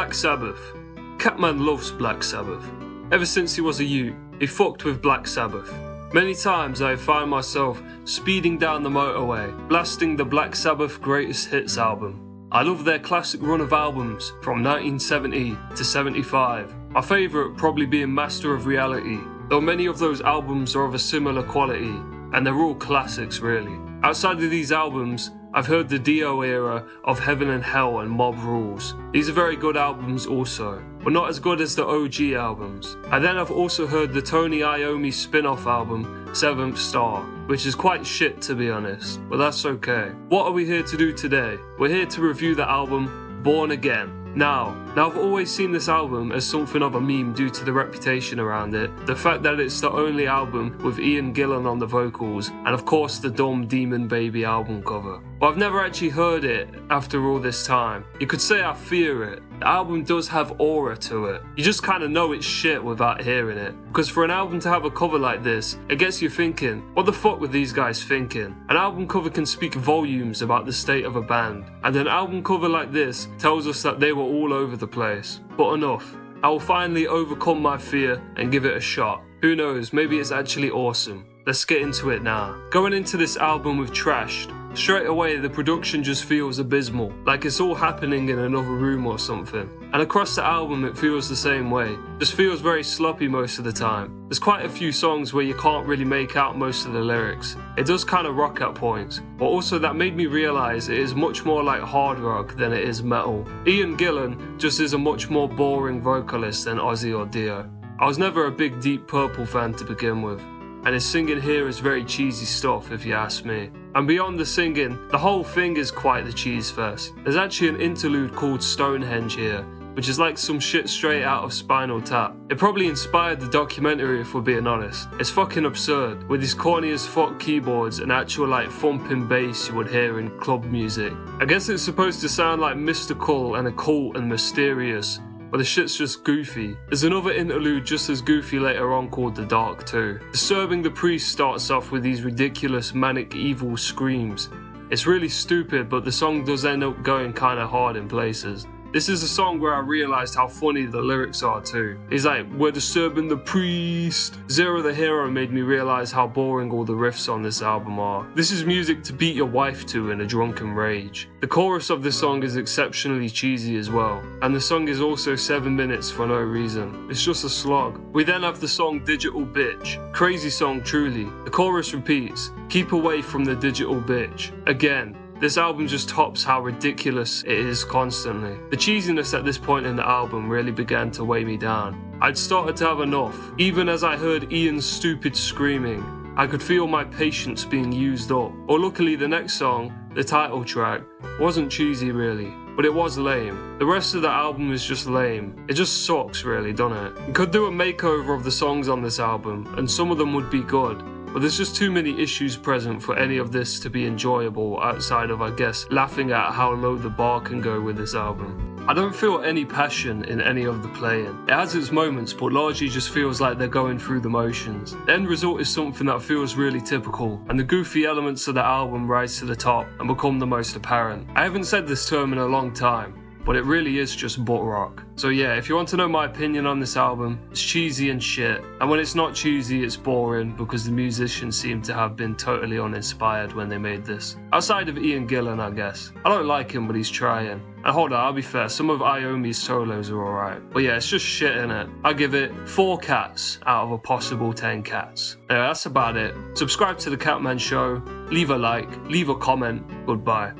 Black Sabbath. Catman loves Black Sabbath. Ever since he was a youth, he fucked with Black Sabbath. Many times I find myself speeding down the motorway, blasting the Black Sabbath Greatest Hits album. I love their classic run of albums from 1970 to 75. My favourite probably being Master of Reality, though many of those albums are of a similar quality, and they're all classics really. Outside of these albums, I've heard the Dio era of Heaven and Hell and Mob Rules. These are very good albums also, but not as good as the OG albums. And then I've also heard the Tony Iommi spin-off album, Seventh Star, which is quite shit to be honest, but that's okay. What are we here to do today? We're here to review the album Born Again. Now I've always seen this album as something of a meme due to the reputation around it, the fact that it's the only album with Ian Gillan on the vocals, and of course the dumb Demon Baby album cover. But I've never actually heard it after all this time. You could say I fear it. The album does have aura to it. You just kinda know it's shit without hearing it. Because for an album to have a cover like this, it gets you thinking, what the fuck were these guys thinking? An album cover can speak volumes about the state of a band, and an album cover like this tells us that they were all over the place. But enough. I will finally overcome my fear and give it a shot. Who knows, maybe it's actually awesome. Let's get into it now. Going into this album with Trashed, straight away the production just feels abysmal, like it's all happening in another room or something. And across the album it feels the same way, just feels very sloppy most of the time. There's quite a few songs where you can't really make out most of the lyrics. It does kind of rock at points, but also that made me realise it is much more like hard rock than it is metal. Ian Gillan just is a much more boring vocalist than Ozzy or Dio. I was never a big Deep Purple fan to begin with, and his singing here is very cheesy stuff if you ask me. And beyond the singing, the whole thing is quite the cheese fest. There's actually an interlude called Stonehenge here, which is like some shit straight out of Spinal Tap. It probably inspired the documentary if we're being honest. It's fucking absurd, with these corny as fuck keyboards and actual like thumping bass you would hear in club music. I guess it's supposed to sound like mystical and occult and mysterious, but the shit's just goofy. There's another interlude just as goofy later on called The Dark too. Disturbing the Priest starts off with these ridiculous manic evil screams. It's really stupid, but the song does end up going kinda hard in places. This is a song where I realised how funny the lyrics are too. He's like, we're disturbing the priest. Zero the Hero made me realise how boring all the riffs on this album are. This is music to beat your wife to in a drunken rage. The chorus of this song is exceptionally cheesy as well, and the song is also 7 minutes for no reason. It's just a slog. We then have the song Digital Bitch. Crazy song truly. The chorus repeats, keep away from the digital bitch. Again. This album just tops how ridiculous it is constantly. The cheesiness at this point in the album really began to weigh me down. I'd started to have enough. Even as I heard Ian's stupid screaming, I could feel my patience being used up. Or luckily the next song, the title track, wasn't cheesy really, but it was lame. The rest of the album is just lame. It just sucks really, doesn't it? You could do a makeover of the songs on this album, and some of them would be good. But there's just too many issues present for any of this to be enjoyable outside of, I guess, laughing at how low the bar can go with this album. I don't feel any passion in any of the playing. It has its moments, but largely just feels like they're going through the motions. The end result is something that feels really typical, and the goofy elements of the album rise to the top and become the most apparent. I haven't said this term in a long time, but it really is just butt rock. So yeah, if you want to know my opinion on this album, it's cheesy and shit. And when it's not cheesy, it's boring because the musicians seem to have been totally uninspired when they made this. Outside of Ian Gillan, I guess. I don't like him, but he's trying. And hold on, I'll be fair, some of Iommi's solos are alright. But yeah, it's just shit innit. I give it 4 cats out of a possible 10 cats. Anyway, that's about it. Subscribe to The Catman Show, leave a like, leave a comment, goodbye.